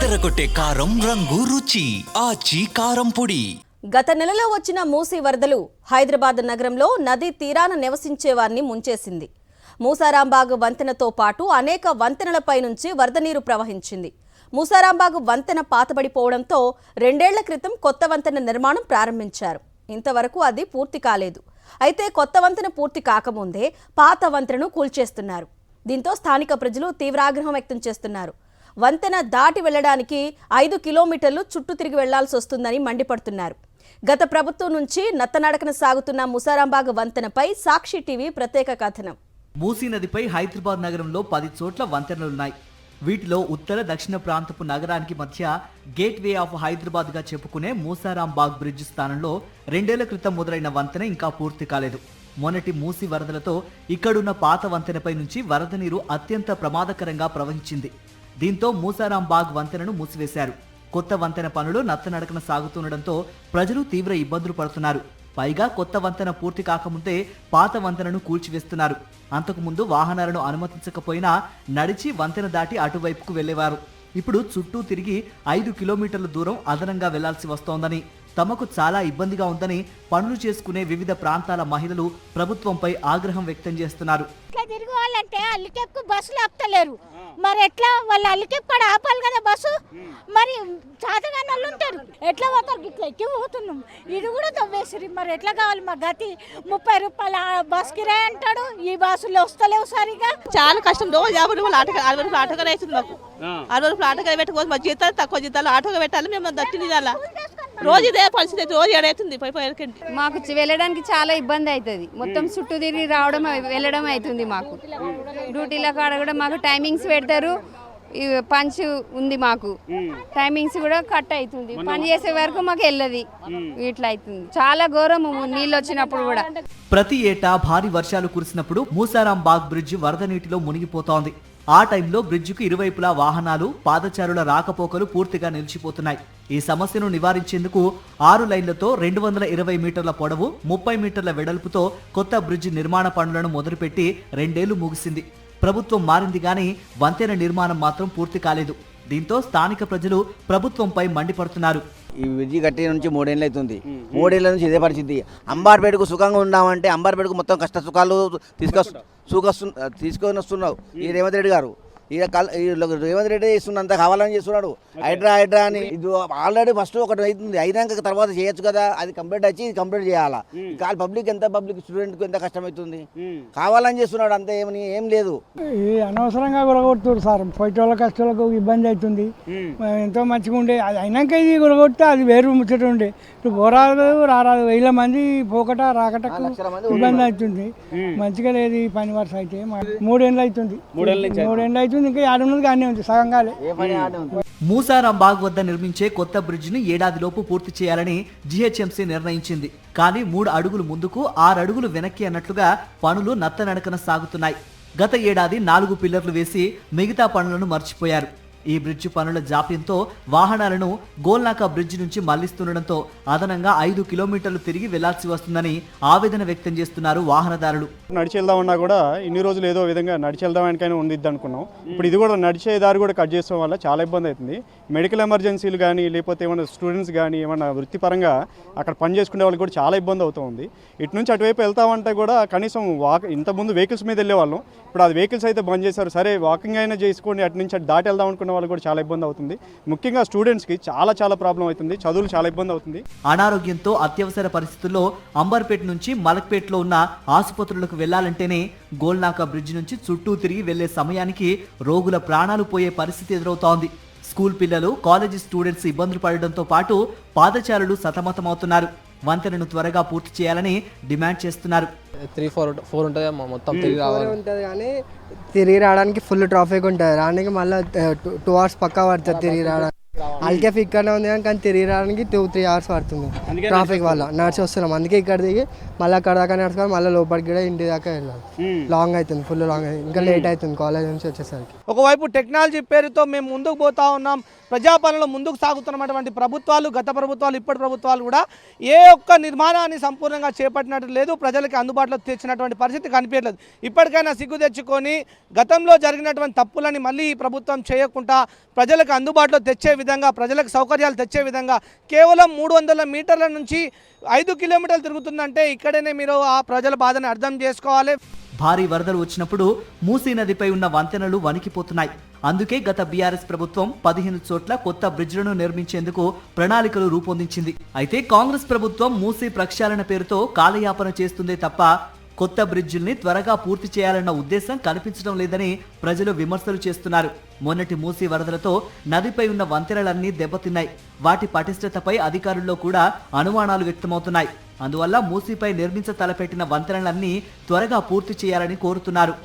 అదరగొట్టే కారం రంగు రుచి ఆచి కారం పొడి. గత నెలలో వచ్చిన మూసీ వరదలు హైదరాబాద్ నగరంలో నదీ తీరాన నివసించే వారిని ముంచేసింది. మూసారాంబాగ్ వంతెనతో పాటు అనేక వంతెనలపై నుంచి వరద నీరు ప్రవహించింది. మూసారాంబాగ్ వంతెన పాతబడిపోవడంతో 2 ఏళ్ల క్రితం కొత్త వంతెన నిర్మాణం ప్రారంభించారు. ఇంతవరకు అది పూర్తి కాలేదు. అయితే కొత్త వంతెన పూర్తి కాకముందే పాత వంతెనను కూల్చేస్తున్నారు. దీంతో స్థానిక ప్రజలు తీవ్ర ఆగ్రహం వ్యక్తం చేస్తున్నారు. వంతెన దాటి వెళ్లడానికి 5 కిలోమీటర్లు చుట్టూ తిరిగి వెళ్లాల్సి వస్తుందని మండిపడుతున్నారు. గత ప్రభుత్వం నుంచి నత్తనడకన సాగుతున్న మూసారాంబాగ్ వంతెనపై సాక్షి టీవీ ప్రత్యేక కథనం. మూసీ నదిపై హైదరాబాద్ నగరంలో 10 చోట్ల వంతెనలున్నాయి. వీటిలో ఉత్తర దక్షిణ ప్రాంతపు నగరానికి మధ్య గేట్ వే ఆఫ్ హైదరాబాద్ గా చెప్పుకునే మూసారాంబాగ్ బ్రిడ్జ్ స్థానంలో 2 ఏళ్ల క్రితం మొదలైన వంతెన ఇంకా పూర్తి కాలేదు. మొన్నటి మూసీ వరదలతో ఇక్కడున్న పాత వంతెనపై నుంచి వరద నీరు అత్యంత ప్రమాదకరంగా ప్రవహించింది. దీంతో మూసారాంబాగ్ వంతెనను మూసివేశారు. కొత్త వంతెన పనులు నత్తనడకన సాగుతుండటంతో ప్రజలు తీవ్ర ఇబ్బందులు పడుతున్నారు. పైగా కొత్త వంతెన పూర్తి కాకముందే పాత వంతెనను కూల్చివేస్తున్నారు. అంతకుముందు వాహనాలను అనుమతించకపోయినా నడిచి వంతెన దాటి అటువైపుకు వెళ్లేవారు. ఇప్పుడు చుట్టూ తిరిగి 5 కిలోమీటర్ల దూరం అదనంగా వెళ్లాల్సి వస్తోందని, తమకు చాలా ఇబ్బందిగా ఉందని పనులు చేసుకునే వివిధ ప్రాంతాల మహిళలు ప్రభుత్వంపై ఆగ్రహం వ్యక్తం చేస్తున్నారు. తిరిగి వాళ్ళంటే అల్లికెప్పు బస్సులు ఆపుతలేరు. మరి ఎట్లా వాళ్ళు అల్లికెప్పు కూడా ఆపాలి కదా బస్సు. మరి చాతగాని వాళ్ళు ఉంటారు, ఎట్లా పోతారు? ఇట్లా ఎక్కి పోతున్నాం, ఇది కూడా తవ్వేసిరి. మరి ఎట్లా కావాలి? మా గతి 30 రూపాయల బస్ కిరాయి అంటాడు, ఈ బస్సులు వస్తలేవు సరిగా. చాలా కష్టం. రోజు 50 రూపాయలు ఆటో 60 రూపాయలు ఆటోగా అవుతుంది మాకు. 60 రూపాయలు ఆటోగా పెట్టుకోవచ్చు. మా జీతాలు తక్కువ జీతాలు ఆటోగా పెట్టాలి. మేము దట్టిని అలా రోజు ఇదే పరిస్థితి. రోజు ఏడవుతుంది మాకు వెళ్ళడానికి చాలా ఇబ్బంది అవుతుంది. మొత్తం చుట్టూ తిరిగి రావడం వెళ్ళడం అవుతుంది. మాకు డ్యూటీల కాడ కూడా మాకు టైమింగ్స్ పెడతారు. పంచ్ ఉంది, మాకు టైమింగ్స్ కూడా కట్ అవుతుంది. పని చేసే వరకు మాకు వెళ్ళది. ఇట్లా అవుతుంది. చాలా ఘోరము నీళ్ళు వచ్చినప్పుడు కూడా. ప్రతి ఏటా భారీ వర్షాలు కురిసినప్పుడు మూసారాంబాగ్ బ్రిడ్జ్ వరద నీటిలో మునిగిపోతోంది. ఆ టైంలో బ్రిడ్జికు ఇరువైపులా వాహనాలు, పాదచారుల రాకపోకలు పూర్తిగా నిలిచిపోతున్నాయి. ఈ సమస్యను నివారించేందుకు 6 లైన్లతో 220 మీటర్ల పొడవు, 30 మీటర్ల వెడల్పుతో కొత్త బ్రిడ్జి నిర్మాణ పనులను మొదలుపెట్టి 2 ఏళ్లు ముగిసింది. ప్రభుత్వం మారింది గానీ వంతెన నిర్మాణం మాత్రం పూర్తి కాలేదు. దీంతో స్థానిక ప్రజలు ప్రభుత్వంపై మండిపడుతున్నారు. ఈ బ్రిడ్జి కట్టి నుంచి 3 ఏళ్ళు అవుతుంది. 3 ఏళ్ళ నుంచి ఇదే పరిస్థితి. అంబార్పేటకు సుఖంగా ఉన్నామంటే అంబార్పేటకు మొత్తం కష్ట సుఖాలు తీసుకొని వస్తున్నావు ఈ రేవంత్ రెడ్డి గారు. రేవంత్ రెడ్డి ఇస్తున్నంత కావాలని చేస్తున్నాడు. హైడ్రా అని ఇది ఆల్రెడీ ఫస్ట్ ఒకటి అవుతుంది. అయినాక తర్వాత చేయొచ్చు కదా. అది కంప్లీట్ వచ్చి ఇది కంప్లీట్ చేయాలా. కాదు పబ్లిక్ స్టూడెంట్కి ఎంత కష్టమవుతుంది. కావాలని చేస్తున్నాడు అంతే, ఏం లేదు. అనవసరంగా గురగొడుతున్నారు సార్. పోయేటోళ్ళ కష్టాలకు ఇబ్బంది అవుతుంది. ఎంతో మంచిగా ఉండే అది అయినాక ఇది గురగొడితే అది వేరు ముచ్చట ఉండే. ఇప్పుడు పోరాదు రారాదు 1000 మంది పోకట రాకటకు ఇబ్బంది అవుతుంది. మంచిగా లేదు ఈ పని వరుస అయితే. 3 ఏళ్ళు అవుతుంది. 3 ఏళ్ళు అవుతుంది. ఇంకా 7 ఉన్నది కానీ ఉంది, సగం కాలే. మూసారాంబాగ్ వద్ద నిర్మించే కొత్త బ్రిడ్జిని ఏడాదిలోపు పూర్తి చేయాలని జీహెచ్ఎంసీ నిర్ణయించింది. కానీ 3 అడుగులు ముందుకు 6 అడుగులు వెనక్కి అన్నట్లుగా పనులు నత్తనడకన సాగుతున్నాయి. గత ఏడాది 4 పిల్లర్లు వేసి మిగతా పనులను మర్చిపోయారు. ఈ బ్రిడ్జి పనుల జాప్యంతో వాహనాలను గోల్నాకా బ్రిడ్జి నుంచి మళ్లిస్తుండటంతో అదనంగా 5 కిలోమీటర్లు తిరిగి వెళ్లాల్సి వస్తుందని ఆవేదన వ్యక్తం చేస్తున్నారు వాహనదారులు. నడిచి వెళ్దామన్నా కూడా ఇన్ని రోజులు ఏదో విధంగా నడిచి వెళ్దామనికైనా ఉండిద్ది అనుకున్నాం. ఇప్పుడు ఇది కూడా నడిచే దారి కూడా కట్ చేయడం వల్ల చాలా ఇబ్బంది అవుతుంది. మెడికల్ ఎమర్జెన్సీలు కానీ లేకపోతే ఏమైనా స్టూడెంట్స్ కానీ ఏమైనా వృత్తిపరంగా అక్కడ పని చేసుకునే వాళ్ళకి కూడా చాలా ఇబ్బంది అవుతుంది. ఇటు నుంచి అటువైపు వెళ్తామంటే కూడా కనీసం ఇంతకుముందు వెహికల్స్ మీద వెళ్ళేవాళ్ళం. ఇప్పుడు అది వెహికల్స్ అయితే బంద్ చేశారు. సరే వాకింగ్ అయినా చేసుకోండి, అటు నుంచి అటు దాటి వెళ్దాం అనుకున్న వాళ్ళు కూడా చాలా ఇబ్బంది అవుతుంది. ముఖ్యంగా స్టూడెంట్స్కి చాలా ప్రాబ్లం అవుతుంది. చదువులు చాలా ఇబ్బంది అవుతుంది. అనారోగ్యంతో అత్యవసర పరిస్థితుల్లో అంబర్పేట నుంచి మలక్పేటలో ఉన్న ఆసుపత్రులకు వెళ్లాలంటేనే గోల్నాకా బ్రిడ్జి నుంచి చుట్టూ తిరిగి వెళ్లే సమయానికి రోగుల ప్రాణాలు పోయే పరిస్థితి ఎదురవుతోంది. స్కూల్ పిల్లలు, కాలేజీ స్టూడెంట్స్ ఇబ్బందులు పడడంతో పాటు పాదచారులు సతమతమవుతున్నారు. వంతెనను త్వరగా పూర్తి చేయాలని డిమాండ్ చేస్తున్నారు. 3-4 ఉంటుంది మొత్తం తిరిగి రావాలి ఉంటుంది కానీ తిరిగి రావడానికి ఫుల్ ట్రాఫిక్ ఉంటుంది. రానికి మళ్ళీ 2 hours పక్కా పడుతుంది తిరిగి రావడానికి. అల్కేఫ్ ఇక్కడనే ఉంది కానీ తిరిగి రావడానికి 2-3 hours పడుతుంది ట్రాఫిక్ వల్ల. నడిచి వస్తున్నాం, అందుకే ఇక్కడ దిగి మళ్ళీ అక్కడ దాకా నడుచుకోవాలి, మళ్ళీ లోపలికి కూడా ఇంటి దాకా వెళ్ళాలి. లాంగ్ అవుతుంది, ఫుల్ లాంగ్ అవుతుంది, ఇంకా లేట్ అవుతుంది కాలేజ్ నుంచి వచ్చేసరికి. ఒకవైపు టెక్నాలజీ పేరుతో మేము ముందుకు పోతా ఉన్నాం, ప్రజాపాలనలో ముందుకు సాగుతున్నటువంటి ప్రభుత్వాలు, గత ప్రభుత్వాలు, ఇప్పటి ప్రభుత్వాలు కూడా ఏ ఒక్క నిర్మాణాన్ని సంపూర్ణంగా చేపట్టినట్టు లేదు, ప్రజలకు అందుబాటులో తెచ్చినటువంటి పరిస్థితి కనిపించలేదు. ఇప్పటికైనా సిగ్గు తెచ్చుకొని గతంలో జరిగినటువంటి తప్పులని మళ్ళీ ఈ ప్రభుత్వం చేయకుండా ప్రజలకు అందుబాటులో తెచ్చే విధంగా, ప్రజలకు సౌకర్యాలు తెచ్చే విధంగా కేవలం 300 మీటర్ల నుంచి 5 కిలోమీటర్లు తిరుగుతుందంటే ఇక్కడనే మీరు ఆ ప్రజల బాధను అర్థం చేసుకోవాలి. భారీ వరదలు వచ్చినప్పుడు మూసీ నదిపై ఉన్న వంతెనలు వణికిపోతున్నాయి. అందుకే గత బీఆర్ఎస్ ప్రభుత్వం 15 చోట్ల కొత్త బ్రిడ్జ్లను నిర్మించేందుకు ప్రణాళికలు రూపొందించింది. అయితే కాంగ్రెస్ ప్రభుత్వం మూసీ ప్రక్షాళన పేరుతో కాలయాపన చేస్తుందే తప్ప కొత్త బ్రిడ్జిల్ని త్వరగా పూర్తి చేయాలన్న ఉద్దేశం కనిపించడం లేదని ప్రజలు విమర్శలు చేస్తున్నారు. మొన్నటి మూసీ వరదలతో నదిపై ఉన్న వంతెనలన్నీ దెబ్బతిన్నాయి. వాటి పటిష్టతపై అధికారుల్లో కూడా అనుమానాలు వ్యక్తమవుతున్నాయి. అందువల్ల మూసీపై నిర్మించ తలపెట్టిన వంతెనలన్నీ త్వరగా పూర్తి చేయాలని కోరుతున్నారు.